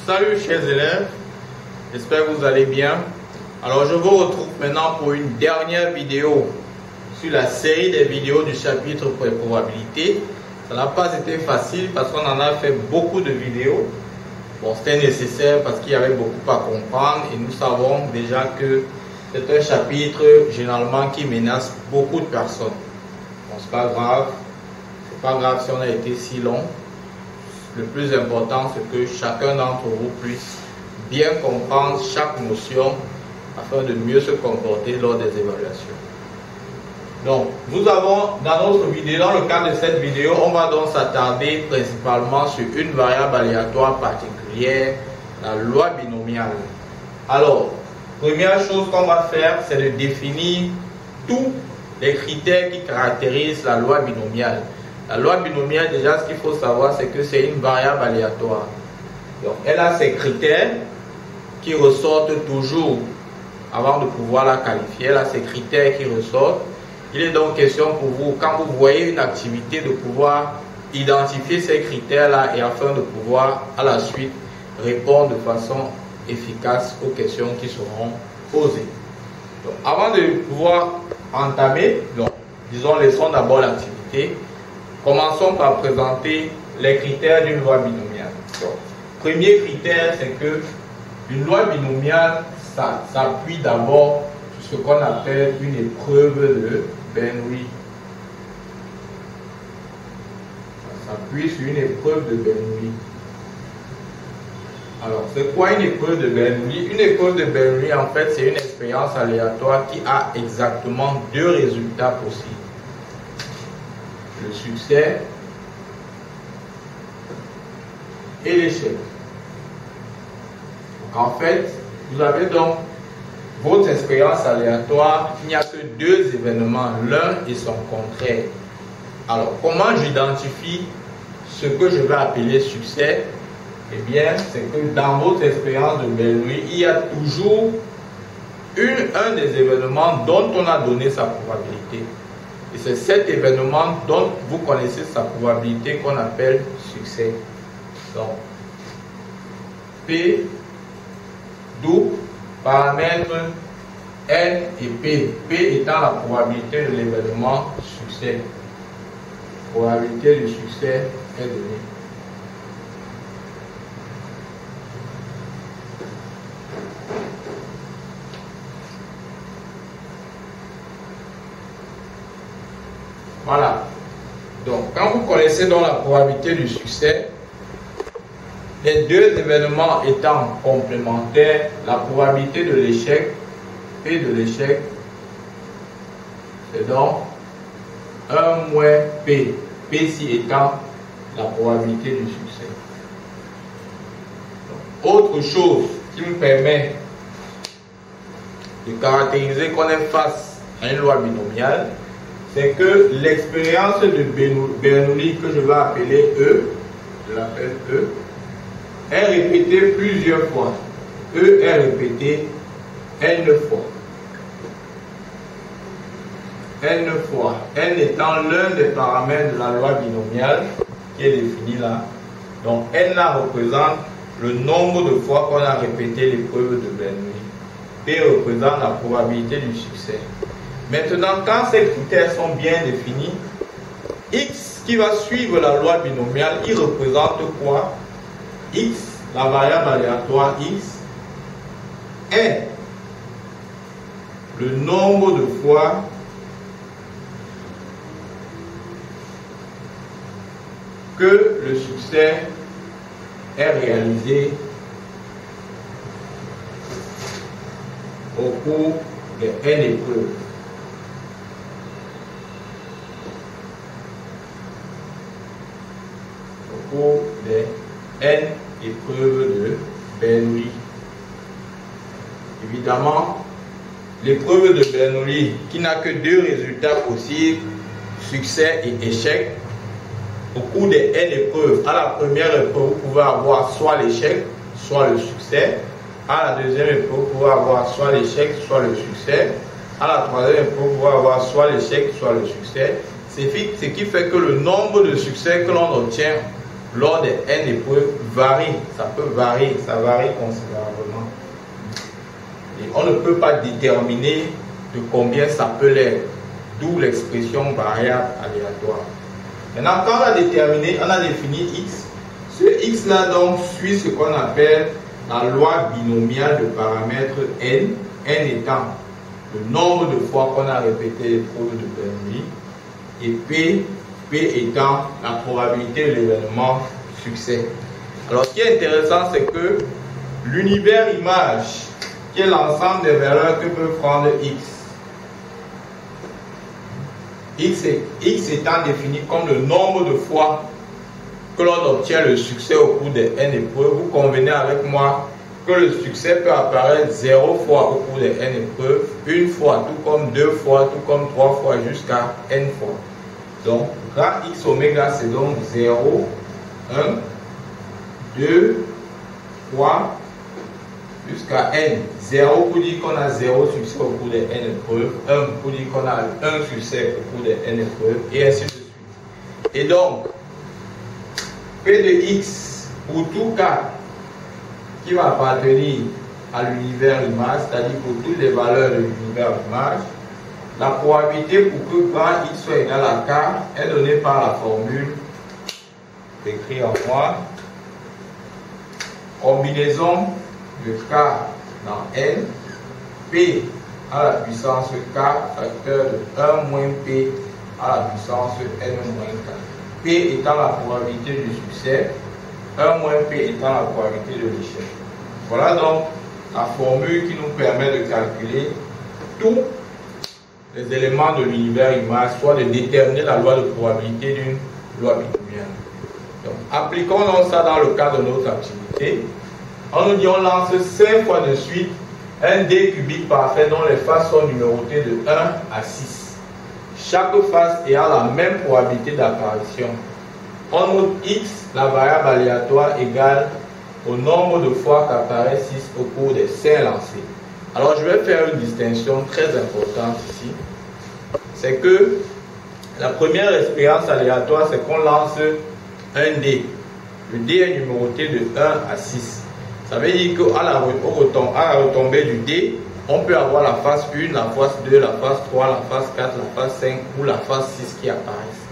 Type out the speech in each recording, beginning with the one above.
Salut chers élèves, j'espère que vous allez bien. Alors je vous retrouve maintenant pour une dernière vidéo sur la série des vidéos du chapitre probabilité. Ça n'a pas été facile parce qu'on en a fait beaucoup de vidéos. Bon, c'était nécessaire parce qu'il y avait beaucoup à comprendre et nous savons déjà que c'est un chapitre généralement qui menace beaucoup de personnes. Bon, c'est pas grave si on a été si long. Le plus important, c'est que chacun d'entre vous puisse bien comprendre chaque notion afin de mieux se comporter lors des évaluations. Donc, nous avons dans notre vidéo, dans le cadre de cette vidéo, on va donc s'attarder principalement sur une variable aléatoire particulière, la loi binomiale. Alors, première chose qu'on va faire, c'est de définir tous les critères qui caractérisent la loi binomiale. La loi binomiale, déjà, ce qu'il faut savoir, c'est que c'est une variable aléatoire. Donc, elle a ses critères qui ressortent toujours avant de pouvoir la qualifier. Elle a ses critères qui ressortent. Il est donc question pour vous, quand vous voyez une activité, de pouvoir identifier ces critères-là et afin de pouvoir, à la suite, répondre de façon efficace aux questions qui seront posées. Donc, avant de pouvoir entamer, donc, disons, laissons d'abord l'activité. Commençons par présenter les critères d'une loi binomiale. Donc, premier critère, c'est que une loi binomiale, ça s'appuie d'abord sur ce qu'on appelle une épreuve de Bernoulli. Ça s'appuie sur une épreuve de Bernoulli. Alors, c'est quoi une épreuve de Bernoulli? Une épreuve de Bernoulli, en fait, c'est une expérience aléatoire qui a exactement deux résultats possibles. Le succès et l'échec. En fait, vous avez donc votre expérience aléatoire, il n'y a que deux événements, l'un et son contraire. Alors, comment j'identifie ce que je vais appeler succès? Eh bien, c'est que dans votre expérience de Bernoulli, il y a toujours un des événements dont on a donné sa probabilité. Et c'est cet événement dont vous connaissez sa probabilité qu'on appelle succès. Donc, P, d'où paramètres N et P. P étant la probabilité de l'événement succès. Probabilité du succès est donnée. Voilà. Donc, quand vous connaissez donc la probabilité du succès, les deux événements étant complémentaires, la probabilité de l'échec, P de l'échec, c'est donc 1 moins P. P ici étant la probabilité du succès. Donc, autre chose qui me permet de caractériser qu'on est face à une loi binomiale, c'est que l'expérience de Bernoulli, que je vais appeler E, je l'appelle E, est répétée plusieurs fois. E est répétée N fois. N fois. N étant l'un des paramètres de la loi binomiale qui est défini là. Donc N là représente le nombre de fois qu'on a répété l'épreuve de Bernoulli. P représente la probabilité du succès. Maintenant, quand ces critères sont bien définis, X qui va suivre la loi binomiale, il représente quoi? X, la variable aléatoire X, est le nombre de fois que le succès est réalisé au cours de N épreuves. Au cours des N épreuves de Bernoulli. Évidemment, l'épreuve de Bernoulli, qui n'a que deux résultats possibles, succès et échec, au cours des N épreuves, à la première épreuve, vous pouvez avoir soit l'échec, soit le succès. À la deuxième épreuve, vous pouvez avoir soit l'échec, soit le succès. À la troisième épreuve, vous pouvez avoir soit l'échec, soit le succès. Ce qui fait que le nombre de succès que l'on obtient lors des N épreuves varie. Ça peut varier, ça varie considérablement. Et on ne peut pas déterminer de combien ça peut l'être, d'où l'expression variable aléatoire. Maintenant, quand on a déterminé, on a défini X, ce X là donc suit ce qu'on appelle la loi binomiale de paramètres N, N étant le nombre de fois qu'on a répété l'épreuve de Bernoulli, et P étant la probabilité de l'événement succès. Alors ce qui est intéressant, c'est que l'univers image, qui est l'ensemble des valeurs que peut prendre X étant défini comme le nombre de fois que l'on obtient le succès au cours des N épreuves, vous convenez avec moi que le succès peut apparaître 0 fois au cours des N épreuves, une fois, tout comme 2 fois, tout comme 3 fois, jusqu'à N fois. Donc, grand X oméga, c'est donc 0, 1, 2, 3, jusqu'à N. 0 pour dire qu'on a 0 succès au cours des N épreuves, 1 pour dire qu'on a 1 succès au cours des N épreuves, et ainsi de suite. Et donc, P de X, pour tout cas qui va appartenir à l'univers image, c'est-à-dire pour toutes les valeurs de l'univers image, la probabilité pour que grand X soit égal à K est donnée par la formule écrite en noir. Combinaison de K dans N, P à la puissance K, facteur de 1 moins P à la puissance N moins K. P étant la probabilité du succès, 1 moins P étant la probabilité de l'échec. Voilà donc la formule qui nous permet de calculer tous les éléments de l'univers image, soit de déterminer la loi de probabilité d'une loi binomiale. Donc, appliquons donc ça dans le cadre de notre activité. On nous dit on lance 5 fois de suite un dé cubique parfait dont les faces sont numérotées de 1 à 6. Chaque face ayant la même probabilité d'apparition. On note X, la variable aléatoire, égale au nombre de fois qu'apparaît 6 au cours des 5 lancés. Alors je vais faire une distinction très importante ici. C'est que la première expérience aléatoire, c'est qu'on lance un dé. Le dé est numéroté de 1 à 6. Ça veut dire qu'à la retombée du dé, on peut avoir la face 1, la face 2, la face 3, la face 4, la face 5 ou la face 6 qui apparaissent.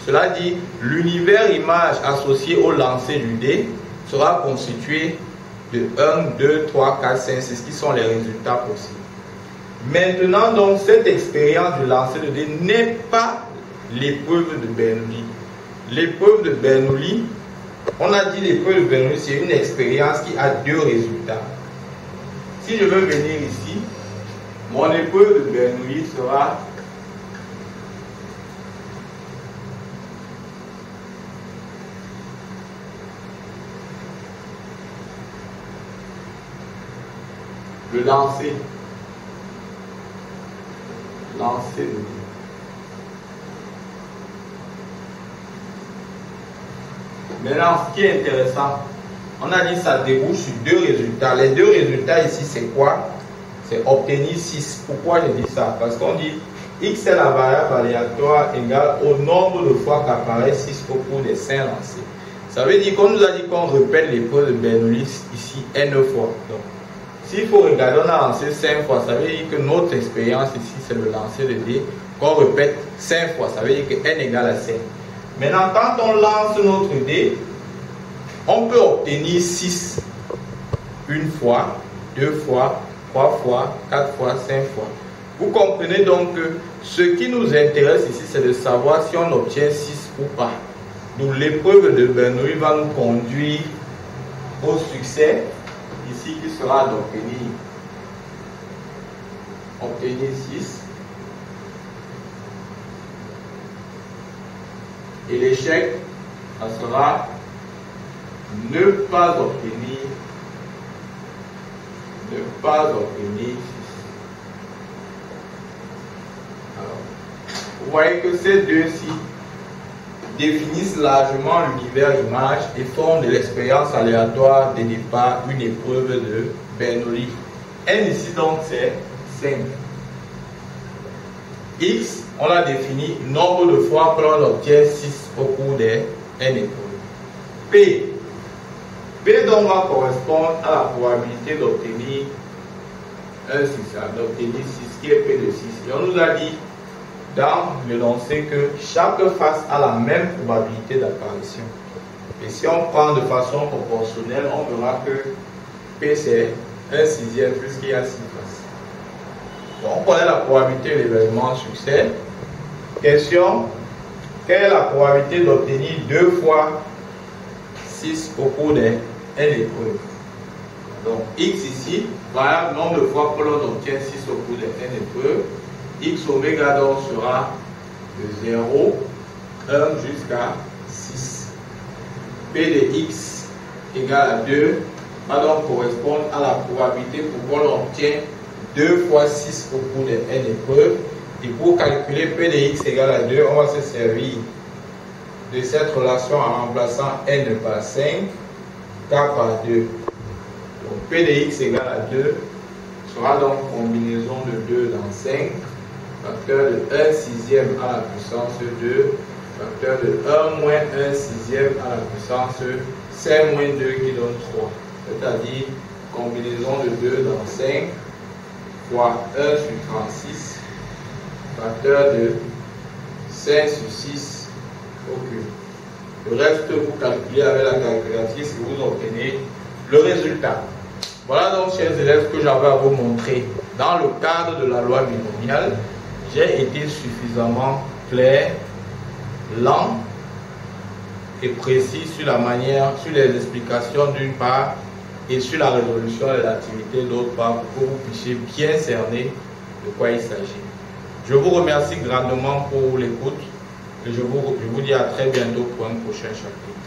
Cela dit, l'univers image associé au lancer du dé sera constitué de 1, 2, 3, 4, 5, 6 qui sont les résultats possibles. Maintenant, donc, cette expérience du lancer de dé n'est pas l'épreuve de Bernoulli. L'épreuve de Bernoulli, on a dit l'épreuve de Bernoulli, c'est une expérience qui a 2 résultats. Si je veux venir ici, mon épreuve de Bernoulli sera le lancer. Lancer de dé. Maintenant, ce qui est intéressant, on a dit que ça débouche sur 2 résultats. Les 2 résultats ici, c'est quoi? C'est obtenir 6. Pourquoi je dis ça? Parce qu'on dit X est la variable aléatoire égale au nombre de fois qu'apparaît 6 au cours des 5 lancés. Ça veut dire qu'on nous a dit qu'on répète l'épreuve de Bernoulli ici N fois. Donc, s'il faut regarder, on a lancé 5 fois. Ça veut dire que notre expérience ici, c'est le lancer de dé qu'on répète 5 fois. Ça veut dire que N égale à 5. Maintenant, quand on lance notre dé, on peut obtenir 6 une fois, 2 fois, 3 fois, 4 fois, 5 fois. Vous comprenez donc que ce qui nous intéresse ici, c'est de savoir si on obtient 6 ou pas. Donc l'épreuve de Bernoulli va nous conduire au succès, ici qui sera d'obtenir 6. Et l'échec, ça sera ne pas obtenir 6. Alors, vous voyez que ces deux-ci définissent largement l'univers image et font de l'expérience aléatoire de départ une épreuve de Bernoulli. N ici donc c'est 5. X, on a défini nombre de fois que l'on obtient 6 au cours des N épreuves. P. P donc va correspondre à la probabilité d'obtenir un 6, d'obtenir 6 qui est P de 6. Et on nous a dit dans l'énoncé que chaque face a la même probabilité d'apparition. Et si on prend de façon proportionnelle, on verra que P c'est 1/6 puisqu'il y a 6 faces. Donc on connaît la probabilité de l'événement succès. Question, quelle est la probabilité d'obtenir 2 fois 6 au cours d'une épreuve? Donc x ici, variable nombre de fois que l'on obtient 6 au cours d'une épreuve. X oméga donc sera de 0, 1 jusqu'à 6. P de x égale à 2 va donc correspondre à la probabilité pour qu'on obtient 2 fois 6 au cours d'une épreuve. Et pour calculer P de x égale à 2, on va se servir de cette relation en remplaçant n par 5, k par 2. Donc P de x égale à 2 sera donc combinaison de 2 dans 5, facteur de 1/6 à la puissance 2, facteur de 1 moins 1/6 à la puissance 5 moins 2 qui donne 3. C'est-à-dire combinaison de 2 dans 5 fois 1 sur 36, facteur de 5 sur 6 au cube. Le reste, vous calculez avec la calculatrice et vous obtenez le résultat. Voilà donc, chers élèves, ce que j'avais à vous montrer. Dans le cadre de la loi binomiale, j'ai été suffisamment clair, lent et précis sur la manière, sur les explications d'une part et sur la résolution de l'activité d'autre part pour que vous puissiez bien cerner de quoi il s'agit. Je vous remercie grandement pour l'écoute et je vous dis à très bientôt pour un prochain chapitre.